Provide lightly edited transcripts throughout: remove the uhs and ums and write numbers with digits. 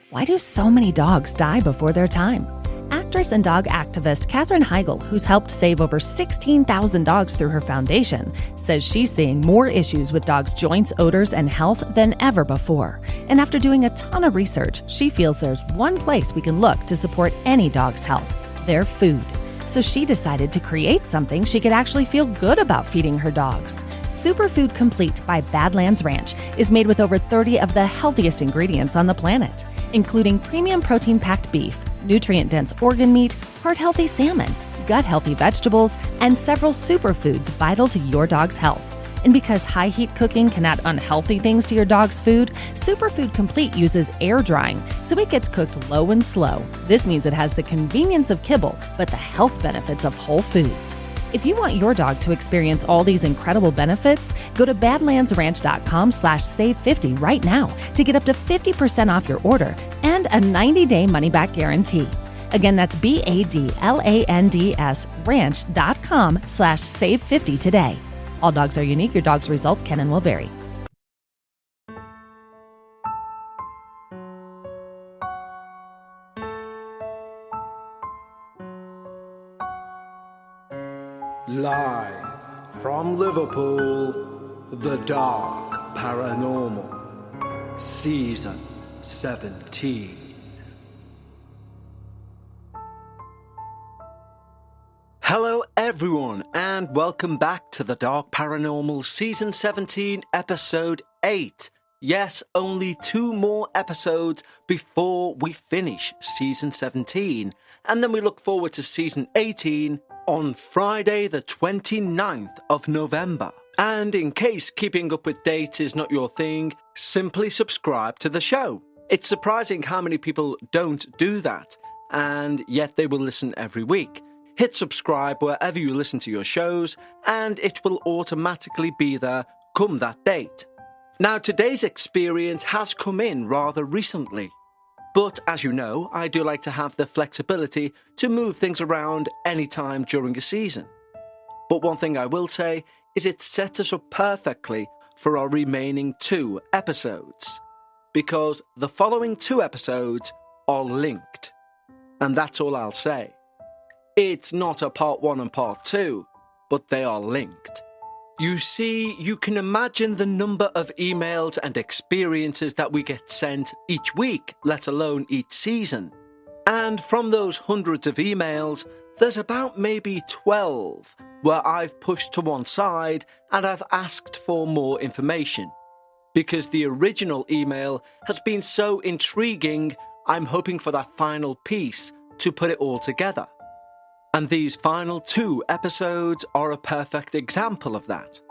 Why do so many dogs die before their time? Actress and dog activist Katherine Heigl, who's helped save over 16,000 dogs through her foundation, says she's seeing more issues with dogs' joints, odors, and health than ever before. And after doing a ton of research, she feels there's one place we can look to support any dog's health: their food. So she decided to create something she could actually feel good about feeding her dogs. Superfood Complete by Badlands Ranch is made with over 30 of the healthiest ingredients on the planet, including premium protein-packed beef, nutrient-dense organ meat, heart-healthy salmon, gut-healthy vegetables, and several superfoods vital to your dog's health. And because high-heat cooking can add unhealthy things to your dog's food, Superfood Complete uses air drying, so it gets cooked low and slow. This means it has the convenience of kibble, but the health benefits of whole foods. If you want your dog to experience all these incredible benefits, go to badlandsranch.com/save50 right now to get up to 50% off your order and a 90-day money-back guarantee. Again, that's BADLANDS ranch.com/save50 today. All dogs are unique. Your dog's results can and will vary. Live from Liverpool, The Dark Paranormal, Season 17. Hello everyone, and welcome back to The Dark Paranormal Season 17, Episode 8. Yes, only 2 more episodes before we finish Season 17, and then we look forward to Season 18 on Friday the 29th of November. And in case keeping up with dates is not your thing, simply subscribe to the show. It's surprising how many people don't do that, and yet they will listen every week. Hit subscribe wherever you listen to your shows, and it will automatically be there come that date. Now, today's experience has come in rather recently, but as you know, I do like to have the flexibility to move things around anytime during a season. But one thing I will say is it set us up perfectly for our remaining 2 episodes, because the following 2 episodes are linked. And that's all I'll say. It's not a part 1 and part 2, but they are linked. You see, you can imagine the number of emails and experiences that we get sent each week, let alone each season. And from those hundreds of emails, there's about maybe 12 where I've pushed to one side and I've asked for more information. Because the original email has been so intriguing, I'm hoping for that final piece to put it all together. And these final 2 episodes are a perfect example of that.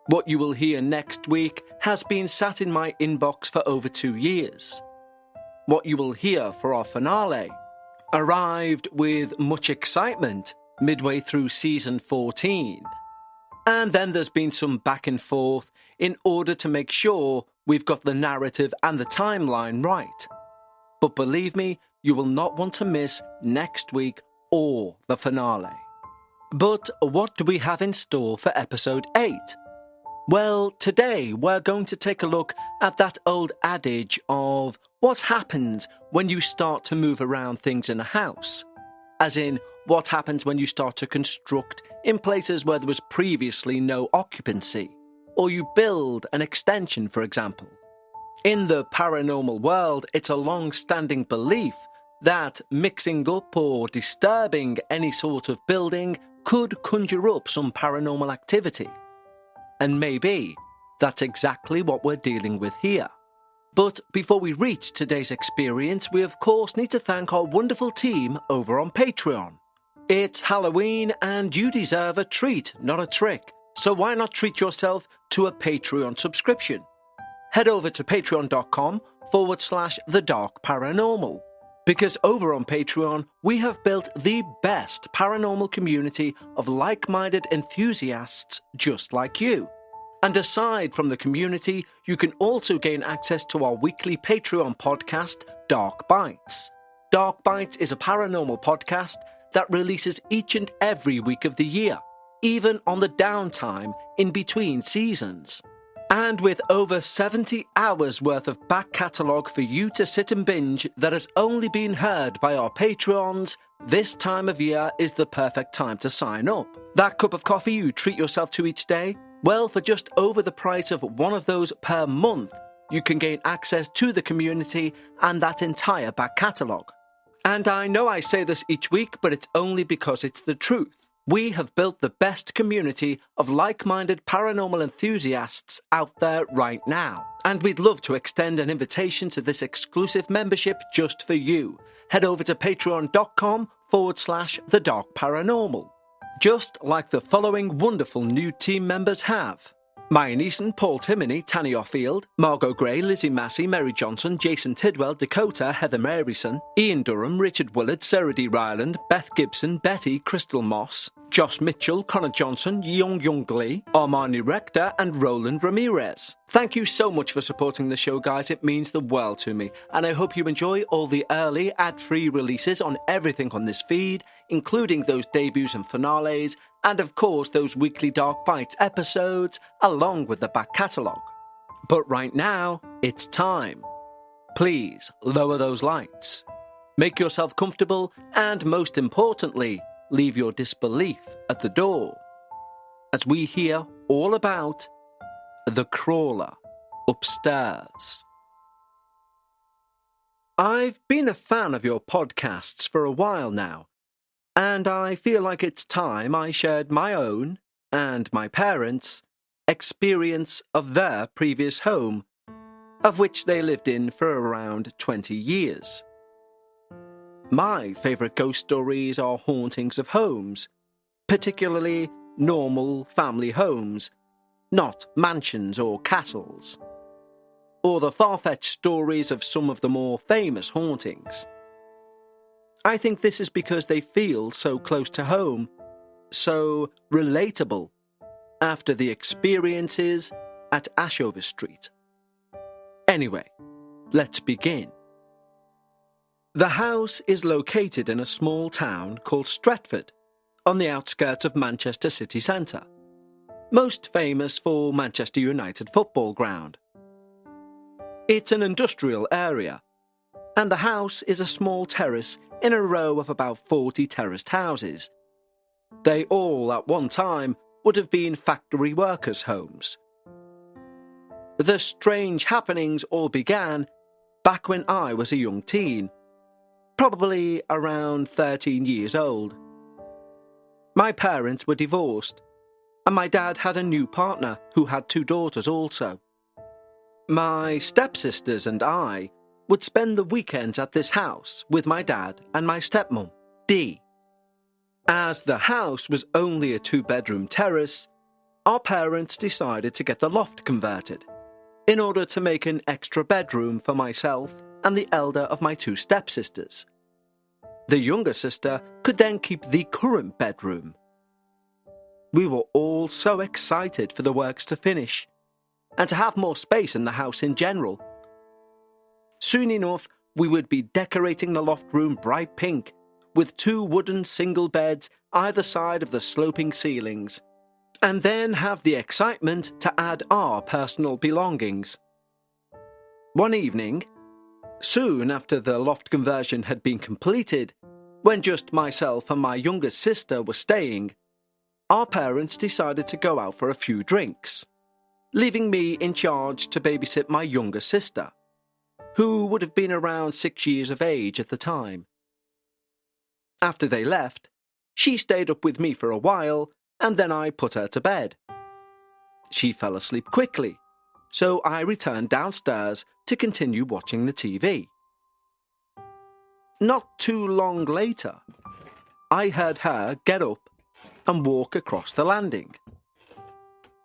What you will hear next week has been sat in my inbox for over 2 years. What you will hear for our finale arrived with much excitement midway through season 14. And then there's been some back and forth in order to make sure we've got the narrative and the timeline right. But believe me, you will not want to miss next week or the finale. But what do we have in store for episode 8? Well, today we're going to take a look at that old adage of what happens when you start to move around things in a house. As in, what happens when you start to construct in places where there was previously no occupancy, or you build an extension, for example. In the paranormal world, it's a long-standing belief that mixing up or disturbing any sort of building could conjure up some paranormal activity. And maybe that's exactly what we're dealing with here. But before we reach today's experience, we of course need to thank our wonderful team over on Patreon. It's Halloween and you deserve a treat, not a trick. So why not treat yourself to a Patreon subscription? Head over to patreon.com/The Dark Paranormal. Because over on Patreon, we have built the best paranormal community of like-minded enthusiasts just like you. And aside from the community, you can also gain access to our weekly Patreon podcast, Dark Bites. Dark Bites is a paranormal podcast that releases each and every week of the year, even on the downtime in between seasons. And with over 70 hours worth of back catalogue for you to sit and binge that has only been heard by our Patreons, this time of year is the perfect time to sign up. That cup of coffee you treat yourself to each day? Well, for just over the price of one of those per month, you can gain access to the community and that entire back catalogue. And I know I say this each week, but it's only because it's the truth. We have built the best community of like-minded paranormal enthusiasts out there right now. And we'd love to extend an invitation to this exclusive membership just for you. Head over to patreon.com/The Dark Paranormal. Just like the following wonderful new team members have. Maya Neeson, Paul Timoney, Tanny Offield, Margot Gray, Lizzie Massey, Mary Johnson, Jason Tidwell, Dakota, Heather Maryson, Ian Durham, Richard Willard, Sarah D. Ryland, Beth Gibson, Betty, Crystal Moss, Josh Mitchell, Connor Johnson, Young Lee, Armani Rector, and Roland Ramirez. Thank you so much for supporting the show, guys. It means the world to me. And I hope you enjoy all the early ad-free releases on everything on this feed, including those debuts and finales, and of course those weekly Dark Bites episodes, along with the back catalogue. But right now, it's time. Please lower those lights. Make yourself comfortable, and most importantly, leave your disbelief at the door, as we hear all about the crawler upstairs. I've been a fan of your podcasts for a while now, and I feel like it's time I shared my own, and my parents' experience of their previous home, of which they lived in for around 20 years. My favourite ghost stories are hauntings of homes, particularly normal family homes, not mansions or castles, or the far-fetched stories of some of the more famous hauntings. I think this is because they feel so close to home, so relatable, after the experiences at Ashover Street. Anyway, let's begin. The house is located in a small town called Stretford, on the outskirts of Manchester city centre, most famous for Manchester United football ground. It's an industrial area, and the house is a small terrace in a row of about 40 terraced houses. They all, at one time, would have been factory workers' homes. The strange happenings all began back when I was a young teen, probably around 13 years old. My parents were divorced, and my dad had a new partner who had 2 daughters also. My stepsisters and I would spend the weekends at this house with my dad and my stepmom, Dee. As the house was only a 2-bedroom terrace, our parents decided to get the loft converted in order to make an extra bedroom for myself and the elder of my 2 stepsisters. The younger sister could then keep the current bedroom. We were all so excited for the works to finish, and to have more space in the house in general. Soon enough, we would be decorating the loft room bright pink, with 2 wooden single beds either side of the sloping ceilings, and then have the excitement to add our personal belongings. One evening, soon after the loft conversion had been completed, when just myself and my younger sister were staying, our parents decided to go out for a few drinks, leaving me in charge to babysit my younger sister, who would have been around 6 years of age at the time. After they left, she stayed up with me for a while, and then I put her to bed. She fell asleep quickly, so I returned downstairs to continue watching the TV. Not too long later, I heard her get up and walk across the landing.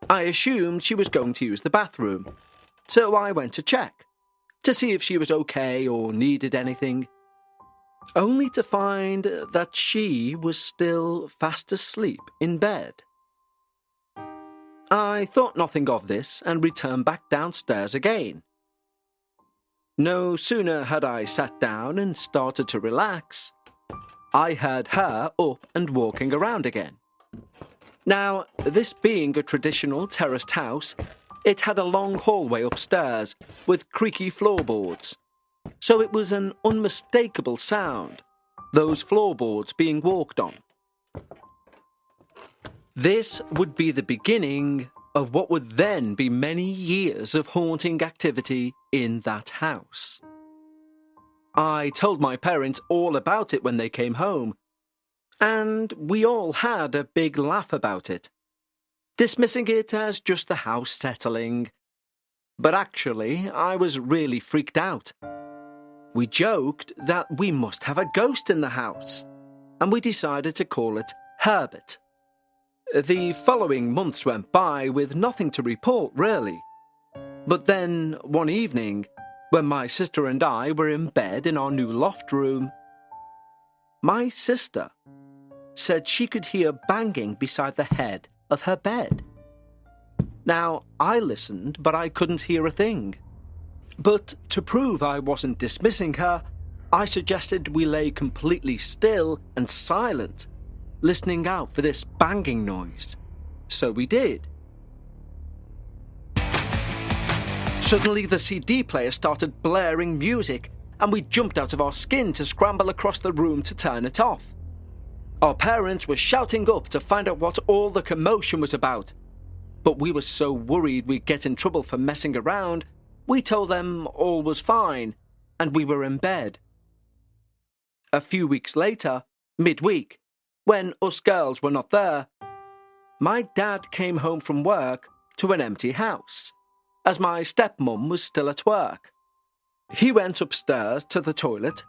I assumed she was going to use the bathroom, so I went to check, to see if she was okay or needed anything, only to find that she was still fast asleep in bed. I thought nothing of this and returned back downstairs again. No sooner had I sat down and started to relax, I heard her up and walking around again. Now, this being a traditional terraced house, It had a long hallway upstairs with creaky floorboards, so it was an unmistakable sound, those floorboards being walked on. This would be the beginning of what would then be many years of haunting activity in that house. I told my parents all about it when they came home, and we all had a big laugh about it, dismissing it as just the house settling. But actually, I was really freaked out. We joked that we must have a ghost in the house, and we decided to call it Herbert. The following months went by with nothing to report, really. But then, one evening, when my sister and I were in bed in our new loft room, my sister said she could hear banging beside the head of her bed. Now, I listened, but I couldn't hear a thing. But to prove I wasn't dismissing her, I suggested we lay completely still and silent, listening out for this banging noise. So we did. Suddenly the CD player started blaring music, and we jumped out of our skin to scramble across the room to turn it off. Our parents were shouting up to find out what all the commotion was about, but we were so worried we'd get in trouble for messing around, we told them all was fine, and we were in bed. A few weeks later, midweek, when us girls were not there, my dad came home from work to an empty house, as my stepmum was still at work. He went upstairs to the toilet,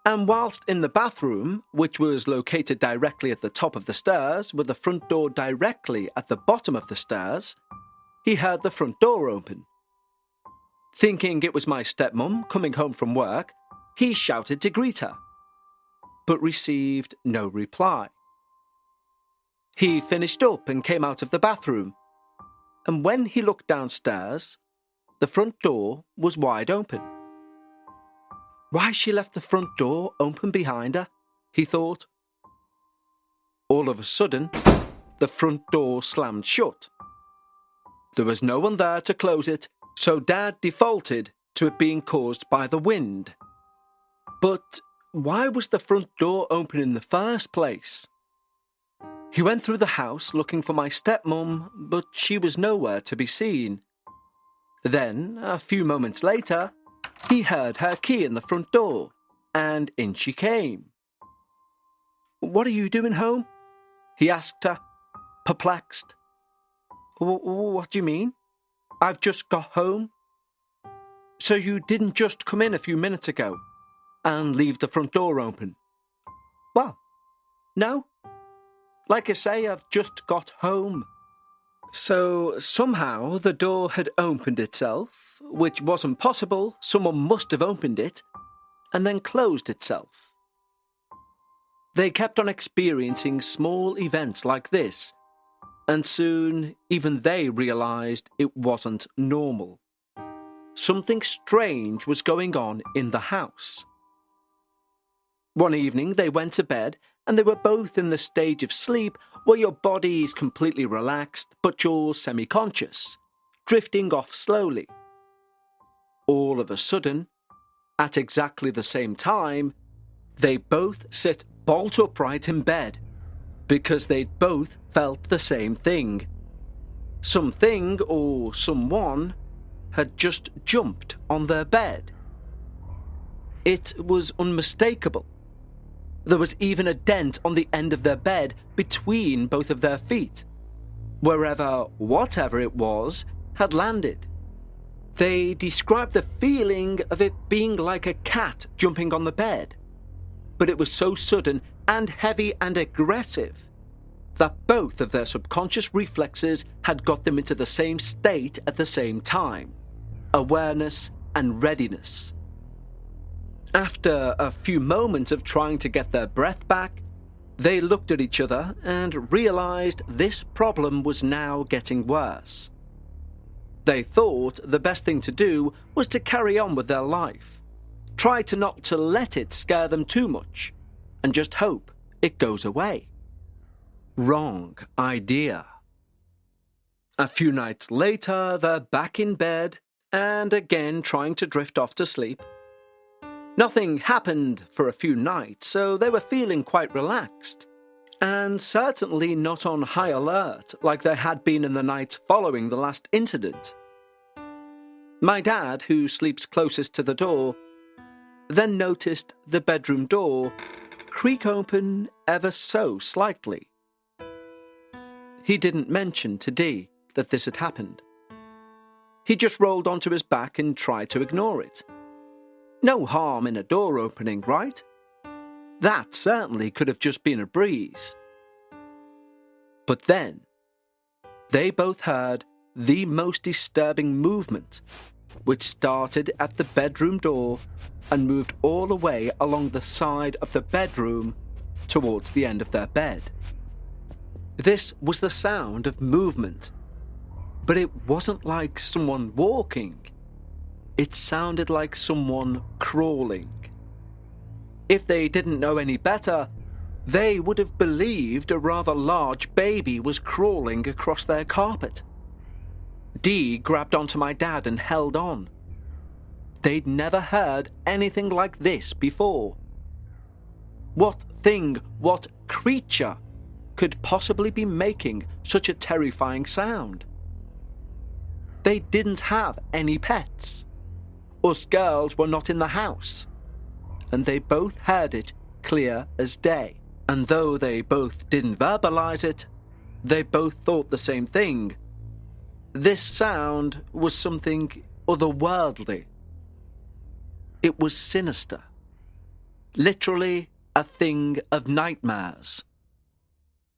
and whilst in the bathroom, which was located directly at the top of the stairs with the front door directly at the bottom of the stairs, he heard the front door open. Thinking it was my stepmum coming home from work, he shouted to greet her, but received no reply. He finished up and came out of the bathroom, and when he looked downstairs, the front door was wide open. Why she left the front door open behind her, he thought. All of a sudden, the front door slammed shut. There was no one there to close it, so Dad defaulted to it being caused by the wind. But why was the front door open in the first place? He went through the house looking for my stepmum, but she was nowhere to be seen. Then, a few moments later, he heard her key in the front door, and in she came. "What are you doing home?" he asked her, perplexed. What do you mean? I've just got home." "So you didn't just come in a few minutes ago and leave the front door open?" "Well, no. Like I say, I've just got home." So somehow the door had opened itself, which wasn't possible. Someone must have opened it, and then closed itself. They kept on experiencing small events like this, and soon even they realised it wasn't normal. Something strange was going on in the house. One evening they went to bed, and they were both in the stage of sleep where your body is completely relaxed but you're semi-conscious, drifting off slowly. All of a sudden, at exactly the same time, they both sit bolt upright in bed because they'd both felt the same thing. Something or someone had just jumped on their bed. It was unmistakable. There was even a dent on the end of their bed between both of their feet, wherever whatever it was had landed. They described the feeling of it being like a cat jumping on the bed, but it was so sudden and heavy and aggressive that both of their subconscious reflexes had got them into the same state at the same time: awareness and readiness. After a few moments of trying to get their breath back, they looked at each other and realised this problem was now getting worse. They thought the best thing to do was to carry on with their life, try to not to let it scare them too much, and just hope it goes away. Wrong idea. A few nights later, they're back in bed and again trying to drift off to sleep. Nothing happened for a few nights, so they were feeling quite relaxed, and certainly not on high alert like they had been in the night following the last incident. My dad, who sleeps closest to the door, then noticed the bedroom door creak open ever so slightly. He didn't mention to Dee that this had happened. He just rolled onto his back and tried to ignore it. No harm in a door opening, right? That certainly could have just been a breeze. But then, they both heard the most disturbing movement, which started at the bedroom door and moved all the way along the side of the bedroom towards the end of their bed. This was the sound of movement, but it wasn't like someone walking. It sounded like someone crawling. If they didn't know any better, they would have believed a rather large baby was crawling across their carpet. Dee grabbed onto my dad and held on. They'd never heard anything like this before. What thing, what creature could possibly be making such a terrifying sound? They didn't have any pets. Us girls were not in the house, and they both heard it clear as day. And though they both didn't verbalize it, they both thought the same thing. This sound was something otherworldly. It was sinister. Literally a thing of nightmares.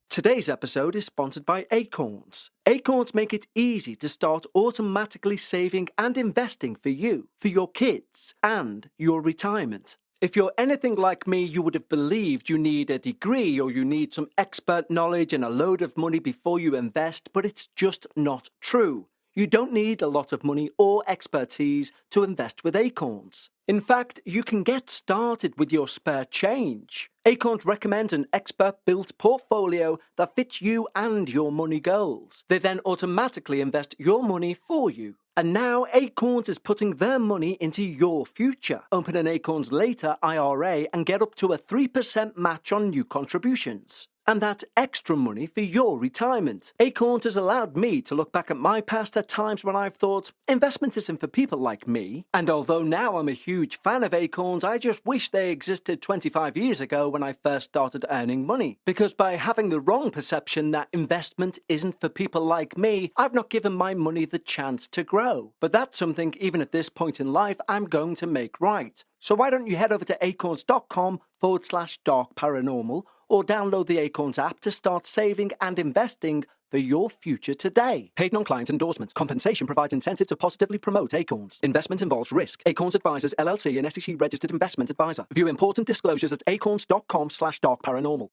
Today's episode is sponsored by Acorns. Acorns make it easy to start automatically saving and investing for you, for your kids, and your retirement. If you're anything like me, you would have believed you need a degree or you need some expert knowledge and a load of money before you invest, but it's just not true. You don't need a lot of money or expertise to invest with Acorns. In fact, you can get started with your spare change. Acorns recommends an expert-built portfolio that fits you and your money goals. They then automatically invest your money for you. And now Acorns is putting their money into your future. Open an Acorns Later IRA and get up to a 3% match on new contributions. And that's extra money for your retirement. Acorns has allowed me to look back at my past at times when I've thought, investment isn't for people like me. And although now I'm a huge fan of Acorns, I just wish they existed 25 years ago when I first started earning money. Because by having the wrong perception that investment isn't for people like me, I've not given my money the chance to grow. But that's something, even at this point in life, I'm going to make right. So why don't you head over to acorns.com/Dark Paranormal or download the Acorns app to start saving and investing for your future today. Paid non-client endorsements. Compensation provides incentive to positively promote Acorns. Investment involves risk. Acorns Advisors LLC, an SEC registered investment advisor. View important disclosures at acorns.com/Dark Paranormal.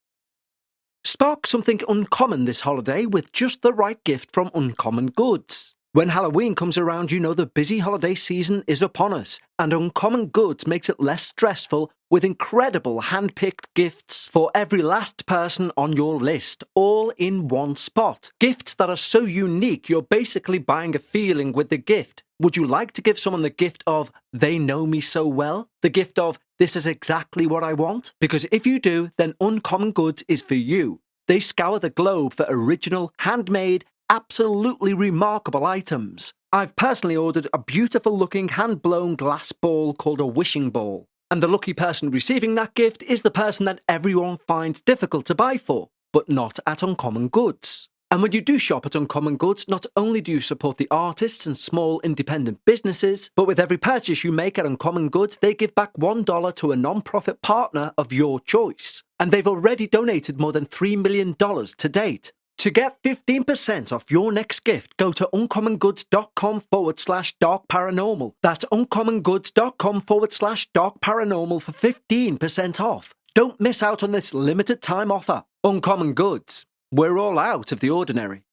Spark something uncommon this holiday with just the right gift from Uncommon Goods. When Halloween comes around, you know the busy holiday season is upon us, and Uncommon Goods makes it less stressful with incredible hand-picked gifts for every last person on your list, all in one spot. Gifts that are so unique, you're basically buying a feeling with the gift. Would you like to give someone the gift of, they know me so well? The gift of, this is exactly what I want? Because if you do, then Uncommon Goods is for you. They scour the globe for original, handmade, absolutely remarkable items. I've personally ordered a beautiful looking hand-blown glass ball called a wishing ball. And the lucky person receiving that gift is the person that everyone finds difficult to buy for, but not at Uncommon Goods. And when you do shop at Uncommon Goods, not only do you support the artists and small independent businesses, but with every purchase you make at Uncommon Goods, they give back $1 to a non-profit partner of your choice. And they've already donated more than $3 million to date. To get 15% off your next gift, go to uncommongoods.com/Dark Paranormal. That's uncommongoods.com/Dark Paranormal for 15% off. Don't miss out on this limited time offer. Uncommon Goods. We're all out of the ordinary.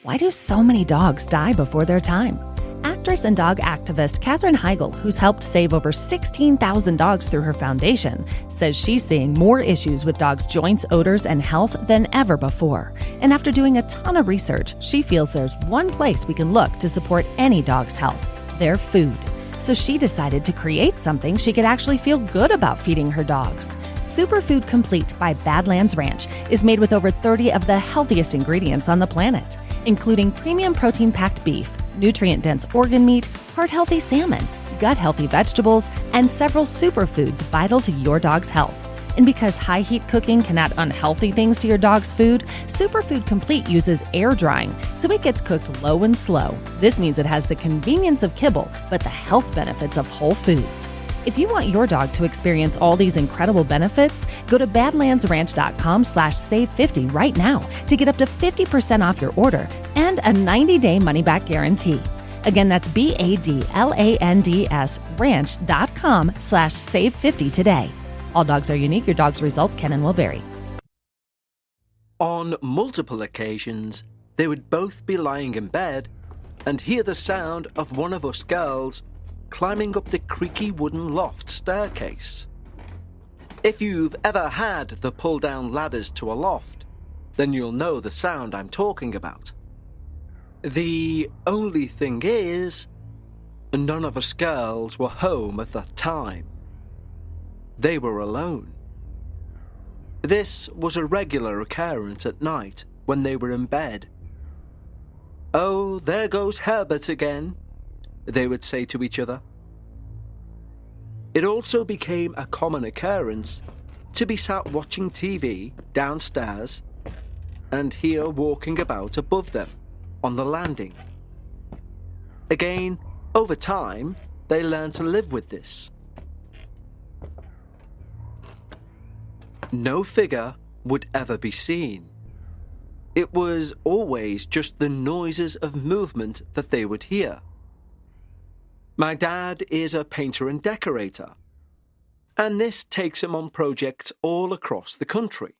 Why do so many dogs die before their time? Actress and dog activist Katherine Heigl, who's helped save over 16,000 dogs through her foundation, says she's seeing more issues with dogs' joints, odors, and health than ever before. And after doing a ton of research, she feels there's one place we can look to support any dog's health: their food. So she decided to create something she could actually feel good about feeding her dogs. Superfood Complete by Badlands Ranch is made with over 30 of the healthiest ingredients on the planet, including premium protein-packed beef, nutrient-dense organ meat, heart-healthy salmon, gut-healthy vegetables, and several superfoods vital to your dog's health. And because high-heat cooking can add unhealthy things to your dog's food, Superfood Complete uses air drying, so it gets cooked low and slow. This means it has the convenience of kibble, but the health benefits of whole foods. If you want your dog to experience all these incredible benefits, go to badlandsranch.com/save50 right now to get up to 50% off your order and a 90-day money-back guarantee. Again, that's BADLANDS ranch.com/save50 today. All dogs are unique. Your dog's results can and will vary. On multiple occasions, they would both be lying in bed and hear the sound of one of us girls climbing up the creaky wooden loft staircase. If you've ever had the pull-down ladders to a loft, then you'll know the sound I'm talking about. The only thing is, none of us girls were home at that time. They were alone. This was a regular occurrence at night when they were in bed. "Oh, there goes Herbert again," they would say to each other. It also became a common occurrence to be sat watching TV downstairs and hear walking about above them on the landing. Again, over time, they learned to live with this. No figure would ever be seen. It was always just the noises of movement that they would hear. My dad is a painter and decorator, and this takes him on projects all across the country.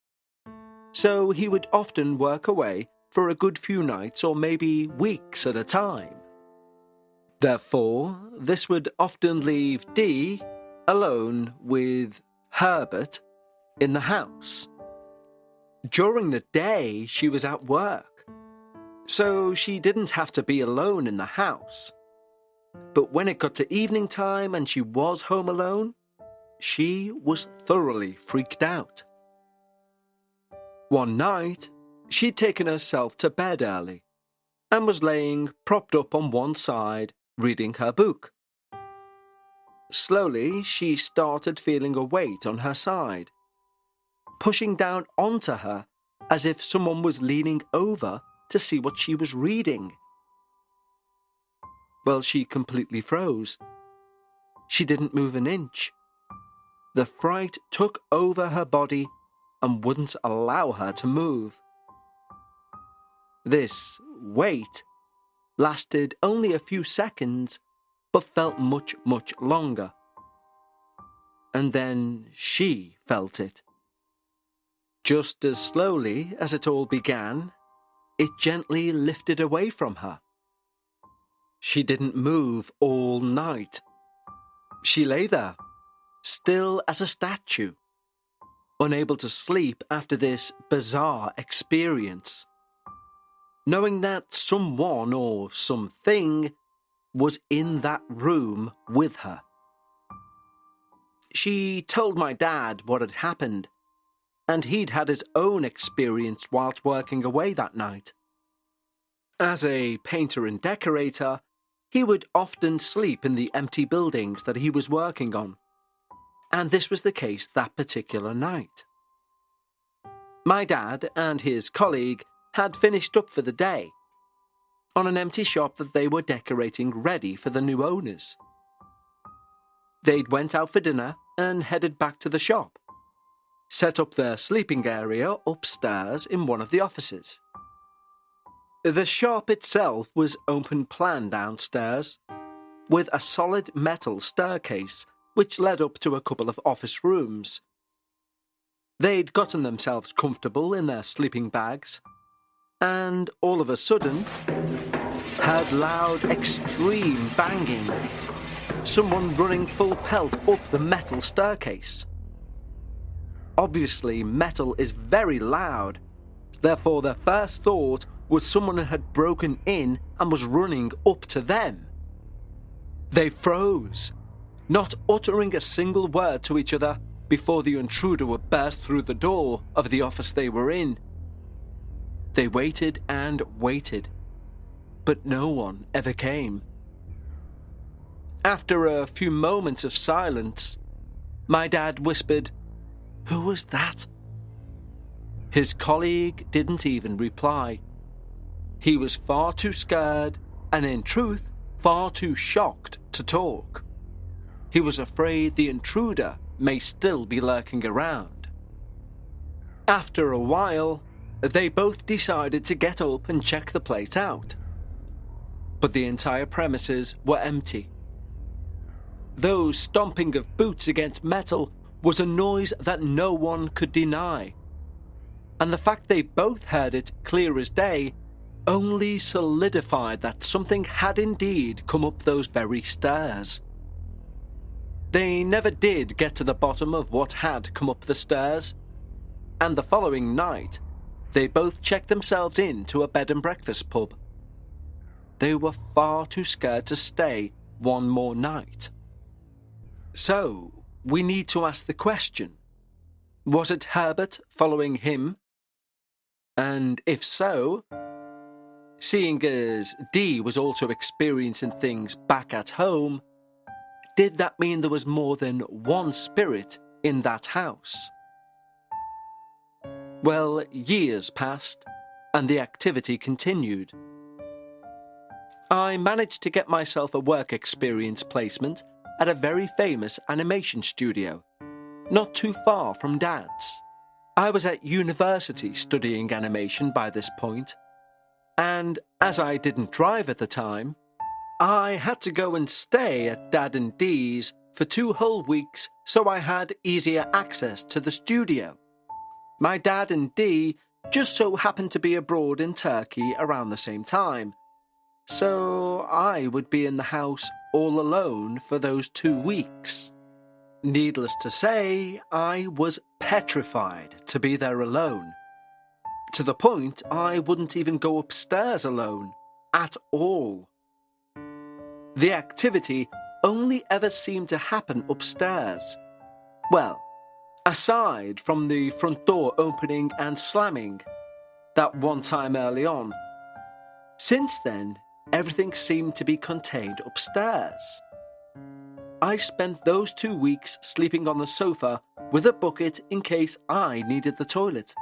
So he would often work away for a good few nights or maybe weeks at a time. Therefore, this would often leave Dee alone with Herbert in the house. During the day, she was at work, so she didn't have to be alone in the house. But when it got to evening time and she was home alone, she was thoroughly freaked out. One night, she'd taken herself to bed early and was laying propped up on one side, reading her book. Slowly, she started feeling a weight on her side, pushing down onto her as if someone was leaning over to see what she was reading. Well, she completely froze. She didn't move an inch. The fright took over her body and wouldn't allow her to move. This wait lasted only a few seconds, but felt much, much longer. And then she felt it. Just as slowly as it all began, it gently lifted away from her. She didn't move all night. She lay there, still as a statue, unable to sleep after this bizarre experience, knowing that someone or something was in that room with her. She told my dad what had happened, and he'd had his own experience whilst working away that night. As a painter and decorator, he would often sleep in the empty buildings that he was working on, and this was the case that particular night. My dad and his colleague had finished up for the day on an empty shop that they were decorating ready for the new owners. They'd went out for dinner and headed back to the shop, set up their sleeping area upstairs in one of the offices. The shop itself was open plan downstairs, with a solid metal staircase which led up to a couple of office rooms. They'd gotten themselves comfortable in their sleeping bags, and all of a sudden, heard loud, extreme banging. Someone running full pelt up the metal staircase. Obviously, metal is very loud, therefore their first thought was someone had broken in and was running up to them. They froze, not uttering a single word to each other before the intruder would burst through the door of the office they were in. They waited and waited, but no one ever came. After a few moments of silence, my dad whispered, "Who was that?" His colleague didn't even reply. He was far too scared and, in truth, far too shocked to talk. He was afraid the intruder may still be lurking around. After a while, they both decided to get up and check the place out. But the entire premises were empty. Those stomping of boots against metal was a noise that no one could deny. And the fact they both heard it clear as day only solidified that something had indeed come up those very stairs. They never did get to the bottom of what had come up the stairs, and the following night, they both checked themselves into a bed and breakfast pub. They were far too scared to stay one more night. So, we need to ask the question, was it Herbert following him? And if so, seeing as Dee was also experiencing things back at home, did that mean there was more than one spirit in that house? Well, years passed, and the activity continued. I managed to get myself a work experience placement at a very famous animation studio, not too far from Dad's. I was at university studying animation by this point, and as I didn't drive at the time, I had to go and stay at Dad and Dee's for 2 whole weeks so I had easier access to the studio. My dad and Dee just so happened to be abroad in Turkey around the same time, so I would be in the house all alone for those 2 weeks. Needless to say, I was petrified to be there alone. To the point I wouldn't even go upstairs alone, at all. The activity only ever seemed to happen upstairs. Well, aside from the front door opening and slamming, that one time early on. Since then, everything seemed to be contained upstairs. I spent those 2 weeks sleeping on the sofa with a bucket in case I needed the toilet.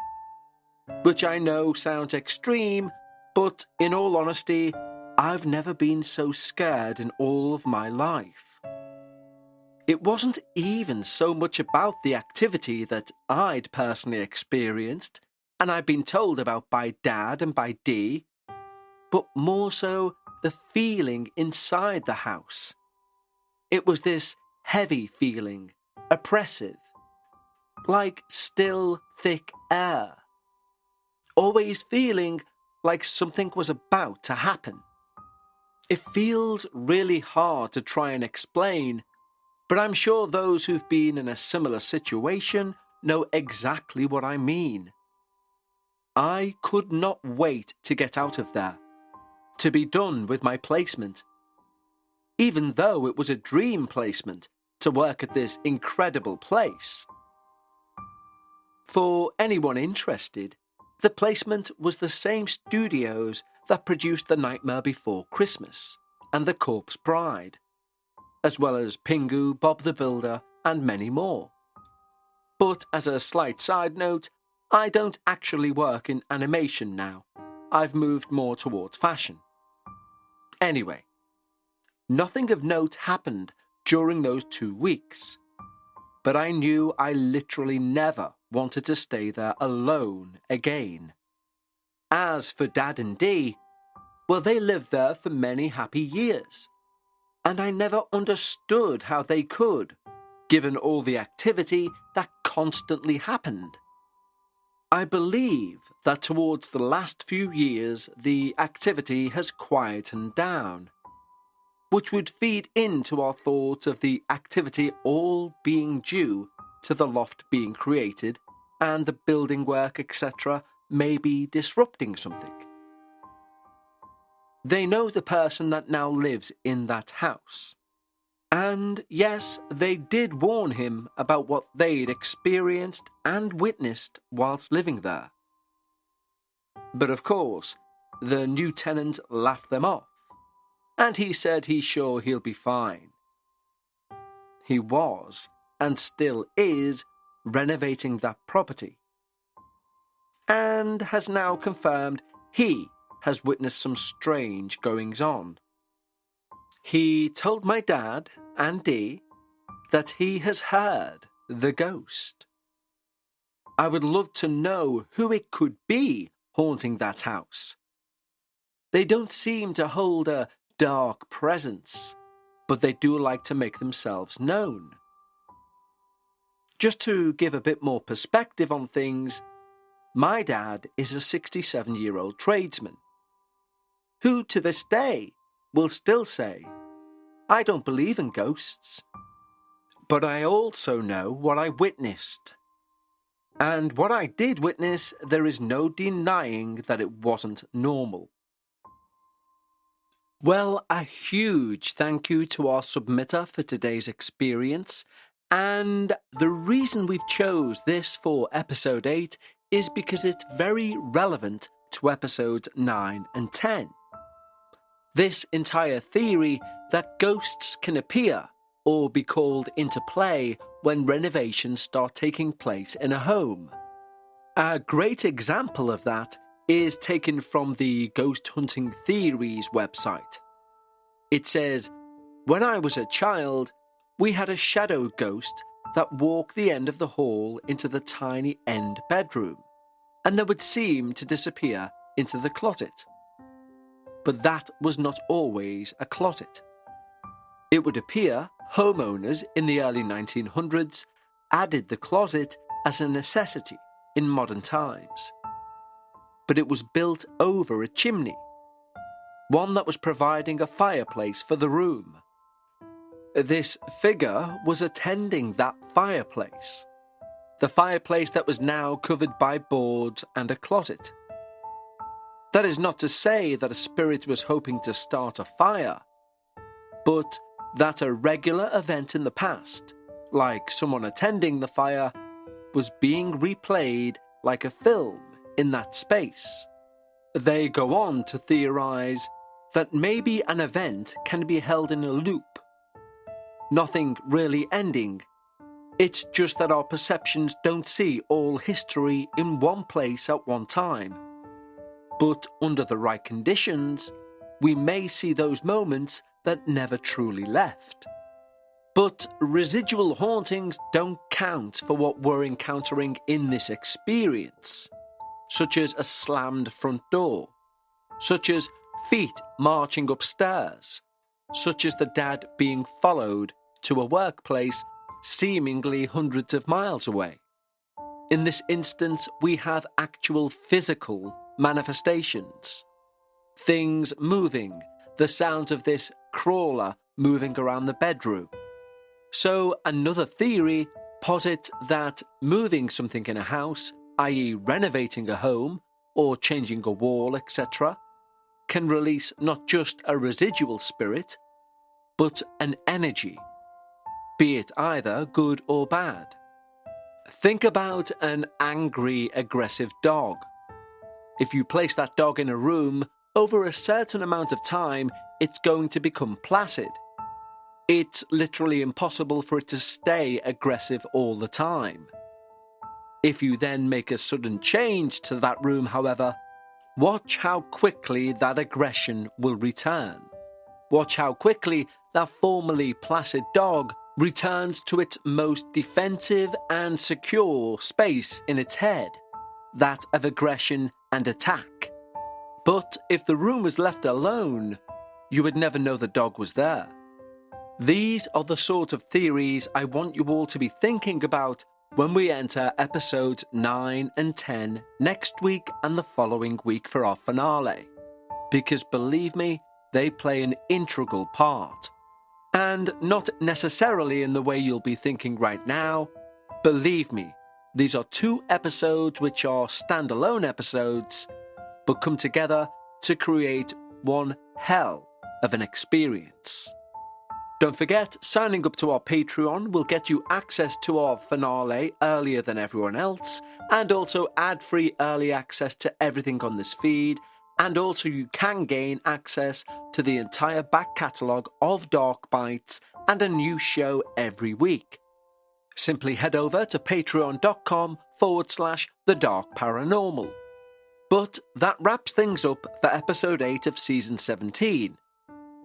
Which I know sounds extreme, but in all honesty, I've never been so scared in all of my life. It wasn't even so much about the activity that I'd personally experienced, and I'd been told about by Dad and by Dee, but more so the feeling inside the house. It was this heavy feeling, oppressive, like still, thick air. Always feeling like something was about to happen. It feels really hard to try and explain, but I'm sure those who've been in a similar situation know exactly what I mean. I could not wait to get out of there, to be done with my placement. Even though it was a dream placement to work at this incredible place. For anyone interested, the placement was the same studios that produced The Nightmare Before Christmas and The Corpse Bride, as well as Pingu, Bob the Builder, and many more. But as a slight side note, I don't actually work in animation now. I've moved more towards fashion. Anyway, nothing of note happened during those 2 weeks, but I knew I literally never wanted to stay there alone again. As for Dad and Dee, well, they lived there for many happy years, and I never understood how they could, given all the activity that constantly happened. I believe that towards the last few years the activity has quietened down, which would feed into our thoughts of the activity all being due to the loft being created and the building work, etc., may be disrupting something. They know the person that now lives in that house. And yes, they did warn him about what they'd experienced and witnessed whilst living there. But of course, the new tenant laughed them off, and he said he's sure he'll be fine. He was, and still is, renovating that property, and has now confirmed he has witnessed some strange goings-on. He told my dad and Dee that he has heard the ghost. I would love to know who it could be haunting that house. They don't seem to hold a dark presence, but they do like to make themselves known. Just to give a bit more perspective on things, my dad is a 67-year-old tradesman who to this day will still say, "I don't believe in ghosts, but I also know what I witnessed. And what I did witness, there is no denying that it wasn't normal." Well, a huge thank you to our submitter for today's experience, and the reason we've chose this for episode 8 is because it's very relevant to episodes 9 and 10. This entire theory that ghosts can appear or be called into play when renovations start taking place in a home. A great example of that is taken from the Ghost Hunting Theories website. It says, "When I was a child, we had a shadow ghost that walked the end of the hall into the tiny end bedroom, and then would seem to disappear into the closet. But that was not always a closet. It would appear homeowners in the early 1900s added the closet as a necessity in modern times. But it was built over a chimney, one that was providing a fireplace for the room. This figure was attending that fireplace, the fireplace that was now covered by boards and a closet. That is not to say that a spirit was hoping to start a fire, but that a regular event in the past, like someone attending the fire, was being replayed like a film in that space. They go on to theorize that maybe an event can be held in a loop, nothing really ending. It's just that our perceptions don't see all history in one place at one time. But under the right conditions, we may see those moments that never truly left. But residual hauntings don't count for what we're encountering in this experience, such as a slammed front door, such as feet marching upstairs, such as the dad being followed to a workplace seemingly hundreds of miles away. In this instance, we have actual physical manifestations. Things moving, the sound of this crawler moving around the bedroom. So another theory posits that moving something in a house, i.e. renovating a home or changing a wall, etc., can release not just a residual spirit, but an energy, be it either good or bad. Think about an angry, aggressive dog. If you place that dog in a room, over a certain amount of time, it's going to become placid. It's literally impossible for it to stay aggressive all the time. If you then make a sudden change to that room, however, watch how quickly that aggression will return. Watch how quickly that formerly placid dog returns to its most defensive and secure space in its head, that of aggression and attack. But if the room was left alone, you would never know the dog was there. These are the sort of theories I want you all to be thinking about when we enter episodes 9 and 10 next week and the following week for our finale. Because believe me, they play an integral part. And not necessarily in the way you'll be thinking right now. Believe me, these are 2 episodes which are standalone episodes, but come together to create one hell of an experience. Don't forget, signing up to our Patreon will get you access to our finale earlier than everyone else, and also ad-free early access to everything on this feed, and also you can gain access to the entire back catalogue of Dark Bites and a new show every week. Simply head over to patreon.com/The Dark Paranormal. But that wraps things up for episode 8 of season 17.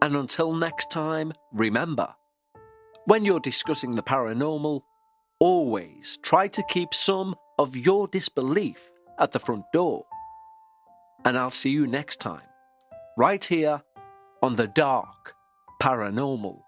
And until next time, remember, when you're discussing the paranormal, always try to keep some of your disbelief at the front door. And I'll see you next time, right here on the Dark Paranormal.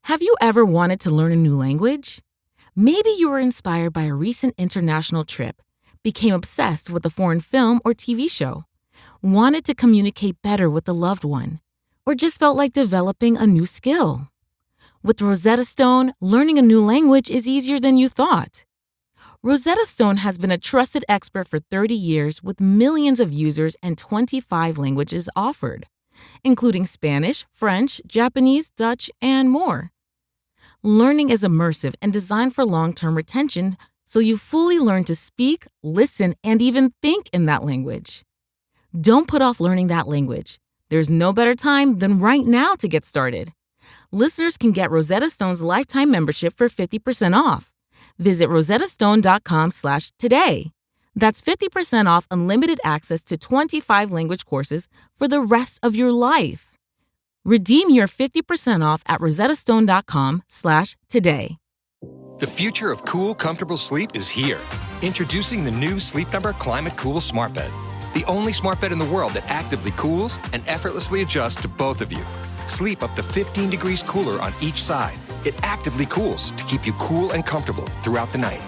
Have you ever wanted to learn a new language? Maybe you were inspired by a recent international trip, became obsessed with a foreign film or TV show, wanted to communicate better with a loved one, or just felt like developing a new skill. With Rosetta Stone, learning a new language is easier than you thought. Rosetta Stone has been a trusted expert for 30 years with millions of users and 25 languages offered, including Spanish, French, Japanese, Dutch, and more. Learning is immersive and designed for long-term retention, so you fully learn to speak, listen, and even think in that language. Don't put off learning that language. There's no better time than right now to get started. Listeners can get Rosetta Stone's lifetime membership for 50% off. Visit rosettastone.com/today. That's 50% off unlimited access to 25 language courses for the rest of your life. Redeem your 50% off at rosettastone.com/today. The future of cool, comfortable sleep is here. Introducing the new Sleep Number Climate Cool Smart Bed. The only smart bed in the world that actively cools and effortlessly adjusts to both of you. Sleep up to 15 degrees cooler on each side. It actively cools to keep you cool and comfortable throughout the night.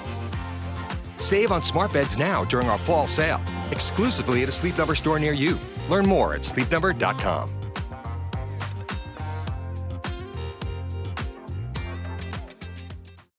Save on smart beds now during our fall sale, exclusively at a Sleep Number store near you. Learn more at sleepnumber.com.